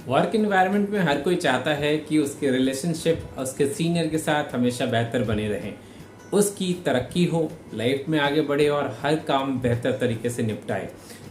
Work environment में हर कोई चाहता है कि उसके रिलेशनशिप उसके सीनियर के साथ हमेशा बेहतर बने रहें, उसकी तरक्की हो, लाइफ में आगे बढ़े और हर काम बेहतर तरीके से निपटाए।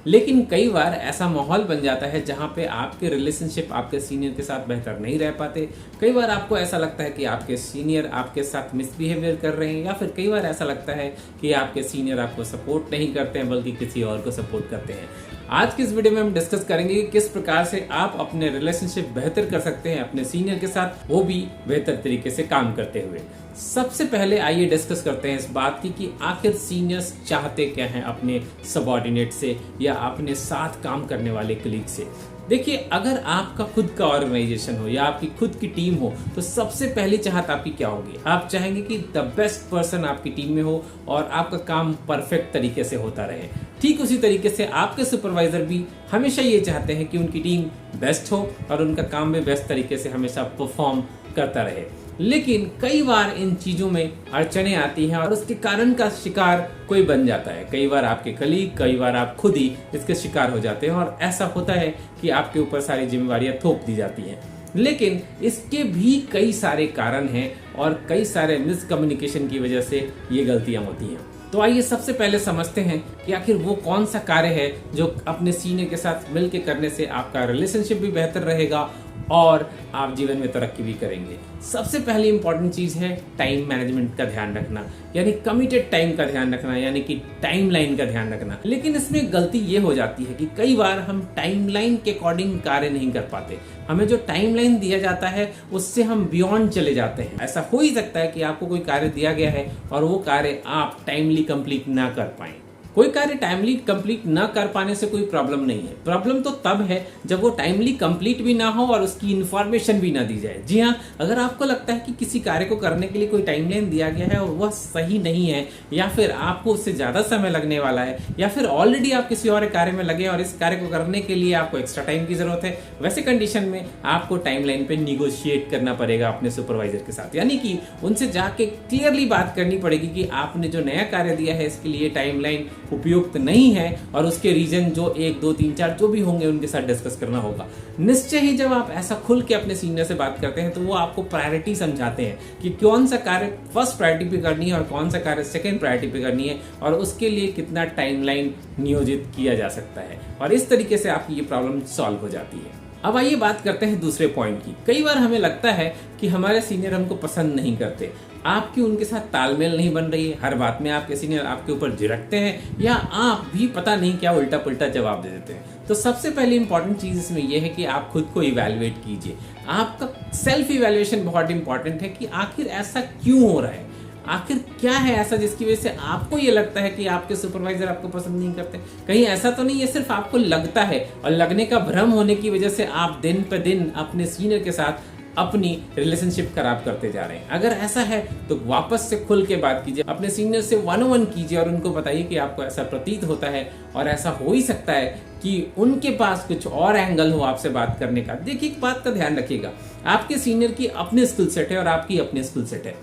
लेकिन कई बार ऐसा माहौल बन जाता है जहाँ पे आपके रिलेशनशिप आपके सीनियर के साथ बेहतर नहीं रह पाते। कई बार आपको ऐसा लगता है कि आपके सीनियर आपके साथ मिसबिहेवियर कर रहे हैं, या फिर कई बार ऐसा लगता है कि आपके सीनियर आपको सपोर्ट नहीं करते हैं बल्कि किसी और को सपोर्ट करते हैं। आज की इस वीडियो में हम डिस्कस करेंगे कि किस प्रकार से आप अपने रिलेशनशिप बेहतर कर सकते हैं अपने सीनियर के साथ, वो भी बेहतर तरीके से काम करते हुए। सबसे पहले आइए डिस्कस करते हैं इस बात की कि आखिर सीनियर्स चाहते क्या हैं अपने सबऑर्डिनेट से या अपने साथ काम करने वाले कलीग से। देखिए, अगर आपका खुद का ऑर्गेनाइजेशन हो या आपकी खुद की टीम हो तो सबसे पहली चाहत आपकी क्या होगी? आप चाहेंगे कि द बेस्ट पर्सन आपकी टीम में हो और आपका काम परफेक्ट तरीके से होता रहे। ठीक उसी तरीके से आपके सुपरवाइजर भी हमेशा ये चाहते हैं कि उनकी टीम बेस्ट हो और उनका काम भी बेस्ट तरीके से हमेशा परफॉर्म करता रहे। लेकिन कई बार इन चीजों में अड़चने आती हैं और उसके कारण का शिकार कोई बन जाता है। कई बार आपके कलीग, कई बार आप खुद ही इसके शिकार हो जाते हैं और ऐसा होता है कि आपके ऊपर सारी जिम्मेवारियां थोप दी जाती हैं। लेकिन इसके भी कई सारे कारण हैं और कई सारे मिसकम्युनिकेशन की वजह से ये गलतियां होती हैं। तो आइए सबसे पहले समझते हैं कि आखिर वो कौन सा कार्य है जो अपने सीनियर के साथ मिलकर करने से आपका रिलेशनशिप भी बेहतर रहेगा और आप जीवन में तरक्की भी करेंगे। सबसे पहली इंपॉर्टेंट चीज है टाइम मैनेजमेंट का ध्यान रखना, यानी कमिटेड टाइम का ध्यान रखना, यानी कि टाइमलाइन का ध्यान रखना। लेकिन इसमें गलती ये हो जाती है कि कई बार हम टाइमलाइन के अकॉर्डिंग कार्य नहीं कर पाते। हमें जो टाइमलाइन दिया जाता है उससे हम बियॉन्ड चले जाते हैं। ऐसा हो ही सकता है कि आपको कोई कार्य दिया गया है और वो कार्य आप टाइमली कंप्लीट ना कर पाएं। कोई कार्य टाइमली कंप्लीट न कर पाने से कोई प्रॉब्लम नहीं है। प्रॉब्लम तो तब है जब वो टाइमली कंप्लीट भी ना हो और उसकी इन्फॉर्मेशन भी ना दी जाए। जी हाँ, अगर आपको लगता है कि किसी कार्य को करने के लिए कोई टाइमलाइन दिया गया है और वह सही नहीं है, या फिर आपको उससे ज्यादा समय लगने वाला है, या फिर ऑलरेडी आप किसी और कार्य में लगे और इस कार्य को करने के लिए आपको एक्स्ट्रा टाइम की जरूरत है, वैसे कंडीशन में आपको टाइमलाइन पे निगोशिएट करना पड़ेगा अपने सुपरवाइजर के साथ। यानी कि उनसे जाके क्लियरली बात करनी पड़ेगी कि आपने जो नया कार्य दिया है इसके लिए टाइमलाइन उपयुक्त नहीं है और उसके रीजन जो 1, 2, 3, 4 जो भी होंगे उनके साथ डिस्कस करना होगा। निश्चय ही जब आप ऐसा खुल के अपने सीनियर से बात करते हैं तो वो आपको प्रायोरिटी समझाते हैं कि कौन सा कार्य फर्स्ट प्रायोरिटी पे करनी है और कौन सा कार्य सेकंड प्रायोरिटी पे करनी है और उसके लिए कितना टाइमलाइन नियोजित किया जा सकता है, और इस तरीके से आपकी ये प्रॉब्लम सॉल्व हो जाती है। अब आइए बात करते हैं दूसरे पॉइंट की। कई बार हमें लगता है कि हमारे सीनियर हमको पसंद नहीं करते, आपकी उनके साथ तालमेल नहीं बन रही है, हर बात में आपके सीनियर आपके ऊपर झिड़कते हैं या आप भी पता नहीं क्या उल्टा पुल्टा जवाब दे देते हैं। तो सबसे पहली इंपॉर्टेंट चीज इसमें यह है कि आप खुद को इवैल्यूएट कीजिए। आपका सेल्फ इवैल्यूएशन बहुत इंपॉर्टेंट है कि आखिर ऐसा क्यों हो रहा है, आखिर क्या है ऐसा जिसकी वजह से आपको ये लगता है कि आपके सुपरवाइजर आपको पसंद नहीं करते। कहीं ऐसा तो नहीं है सिर्फ आपको लगता है और लगने का भ्रम होने की वजह से आप दिन पर दिन अपने सीनियर के साथ अपनी रिलेशनशिप खराब करते जा रहे हैं। अगर ऐसा है तो वापस से खुल के बात कीजिए, अपने सीनियर से 1-on-1 कीजिए और उनको बताइए कि आपको ऐसा प्रतीत होता है और ऐसा हो ही सकता है कि उनके पास कुछ और एंगल हो आपसे बात करने का। देखिए, एक बात का ध्यान रखिएगा, आपके सीनियर की अपनी स्किल सेट है और आपकी अपनी स्किल सेट है।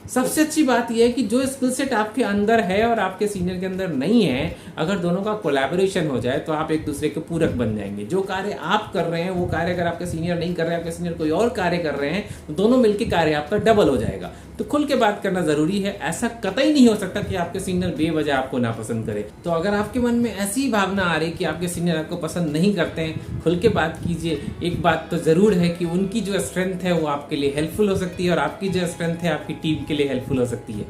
सबसे अच्छी बात यह है कि जो स्किल सेट आपके अंदर है और आपके सीनियर के अंदर नहीं है, अगर दोनों का कोलैबोरेशन हो जाए तो आप एक दूसरे के पूरक बन जाएंगे। जो कार्य आप कर रहे हैं वो कार्य अगर आपके सीनियर नहीं कर रहे हैं, आपके सीनियर कोई और कार्य कर रहे हैं, तो दोनों मिलकर कार्य आपका डबल हो जाएगा। तो खुल के बात करना जरूरी है। ऐसा कतई नहीं हो सकता कि आपके सीनियर बेवजह आपको नापसंद करे। तो अगर आपके मन में ऐसी भावना आ रही कि आपके सीनियर आपको पसंद नहीं करते हैं, खुल के बात कीजिए। एक बात तो जरूर है कि उनकी जो स्ट्रेंथ है वो आपके लिए हेल्पफुल हो सकती है और आपकी जो स्ट्रेंथ है आपकी टीम के लिए हेल्पफुल हो सकती है।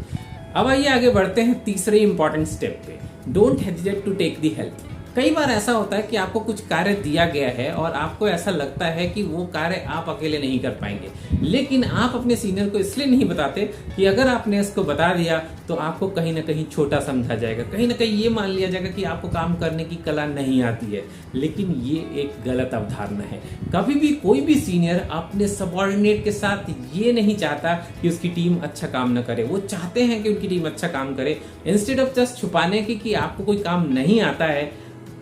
अब आइए आगे बढ़ते हैं तीसरे इंपॉर्टेंट स्टेप पे, don't hesitate to take the help. कई बार ऐसा होता है कि आपको कुछ कार्य दिया गया है और आपको ऐसा लगता है कि वो कार्य आप अकेले नहीं कर पाएंगे, लेकिन आप अपने सीनियर को इसलिए नहीं बताते कि अगर आपने इसको बता दिया तो आपको कहीं ना कहीं छोटा समझा जाएगा, कहीं ना कहीं ये मान लिया जाएगा कि आपको काम करने की कला नहीं आती है। लेकिन ये एक गलत अवधारणा है। कभी भी कोई भी सीनियर अपने सबऑर्डिनेट के साथ ये नहीं चाहता कि उसकी टीम अच्छा काम न करे। वो चाहते हैं कि उनकी टीम अच्छा काम करे। इंस्टेड ऑफ जस्ट छुपाने की कि आपको कोई काम नहीं आता है,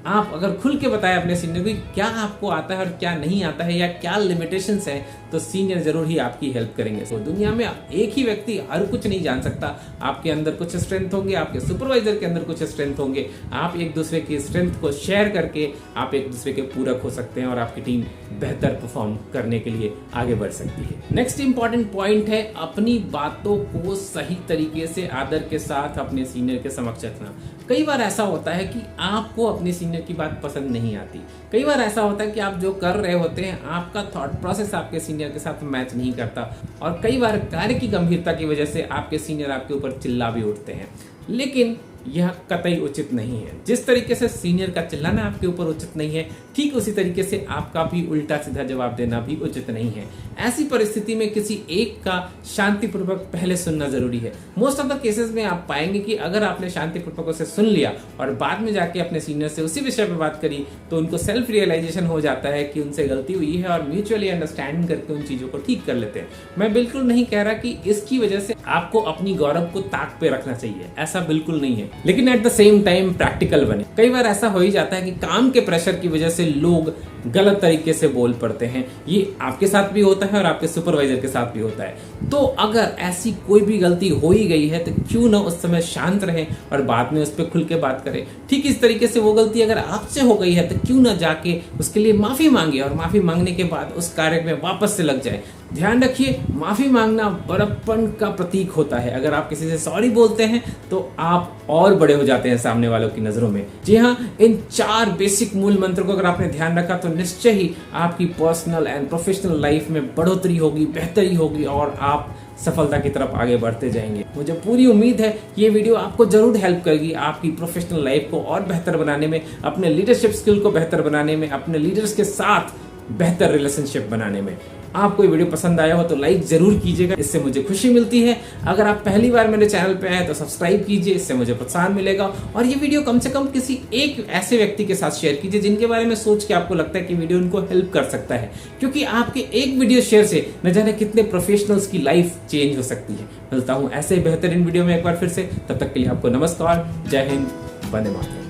आप अगर खुल के बताएं अपने सीनियर को क्या आपको आता है और क्या नहीं आता है या क्या लिमिटेशंस हैं, तो सीनियर जरूर ही आपकी हेल्प करेंगे। तो दुनिया में एक ही व्यक्ति हर कुछ नहीं जान सकता। आपके अंदर कुछ स्ट्रेंथ होंगे, आपके सुपरवाइजर के अंदर कुछ स्ट्रेंथ होंगे। आप एक दूसरे की स्ट्रेंथ को शेयर करके आप एक दूसरे के पूरक हो सकते हैं और आपकी टीम बेहतर परफॉर्म करने के लिए आगे बढ़ सकती है। नेक्स्ट इंपॉर्टेंट पॉइंट है अपनी बातों को सही तरीके से आदर के साथ अपने सीनियर के समक्ष रखना। कई बार ऐसा होता है कि आपको अपने सीनियर की बात पसंद नहीं आती। कई बार ऐसा होता है कि आप जो कर रहे होते हैं आपका थॉट प्रोसेस आपके सीनियर के साथ मैच नहीं करता, और कई बार कार्य की गंभीरता की वजह से आपके सीनियर आपके ऊपर चिल्ला भी उठते हैं। लेकिन यह कतई उचित नहीं है। जिस तरीके से सीनियर का चिल्लाना आपके ऊपर उचित नहीं है, ठीक उसी तरीके से आपका भी उल्टा सीधा जवाब देना भी उचित नहीं है। ऐसी परिस्थिति में किसी एक का शांतिपूर्वक पहले सुनना जरूरी है। मोस्ट ऑफ द केसेस में आप पाएंगे कि अगर आपने शांतिपूर्वक उसे सुन लिया और बाद में जाके अपने सीनियर से उसी विषय पर बात करी, तो उनको सेल्फ रियलाइजेशन हो जाता है कि उनसे गलती हुई है और म्यूचुअली अंडरस्टैंडिंग करके उन चीजों को ठीक कर लेते हैं। मैं बिल्कुल नहीं कह रहा कि इसकी वजह से आपको अपनी गौरव को ताक पे रखना चाहिए, ऐसा बिल्कुल नहीं है, लेकिन at the same time practical बने। कई बार ऐसा हो ही जाता है कि काम के प्रेशर की वजह से लोग गलत तरीके से बोल पड़ते हैं। ये आपके साथ भी होता है और आपके सुपरवाइजर के साथ भी होता है। तो अगर ऐसी कोई भी गलती हो ही गई है तो क्यों ना उस समय शांत रहें और बाद में उस पर खुल के बात करें। ठीक इस तरीके से वो गलती अगर आपसे हो गई है तो क्यों ना जाके उसके लिए माफी मांगे और माफी मांगने के बाद उस कार्य में वापस से लग जाए। ध्यान रखिए, माफी मांगना बड़प्पन का प्रतीक होता है। अगर आप किसी से सॉरी बोलते हैं तो आप और बड़े हो जाते हैं सामने वालों की नजरों में। जी हाँ, इन 4 बेसिक मूल मंत्र को अगर आपने ध्यान रखा तो निश्चय ही आपकी पर्सनल एंड प्रोफेशनल लाइफ में बढ़ोतरी होगी, बेहतरी होगी और आप सफलता की तरफ आगे बढ़ते जाएंगे। मुझे पूरी उम्मीद है कि ये वीडियो आपको जरूर हेल्प करेगी आपकी प्रोफेशनल लाइफ को और बेहतर बनाने में, अपने लीडरशिप स्किल को बेहतर बनाने में, अपने लीडर्स के साथ बेहतर रिलेशनशिप बनाने में। आपको ये वीडियो पसंद आया हो तो लाइक जरूर कीजिएगा, इससे मुझे खुशी मिलती है। अगर आप पहली बार मेरे चैनल पे आए तो सब्सक्राइब कीजिए, इससे मुझे प्रोत्साहन मिलेगा। और ये वीडियो कम से कम किसी एक ऐसे व्यक्ति के साथ शेयर कीजिए जिनके बारे में सोच के आपको लगता है कि वीडियो उनको हेल्प कर सकता है, क्योंकि आपके एक वीडियो शेयर से न जाने कितने प्रोफेशनल्स की लाइफ चेंज हो सकती है। मिलता हूं ऐसे बेहतरीन वीडियो में एक बार फिर से, तब तक के लिए आपको नमस्कार, जय हिंद, वंदे मातरम।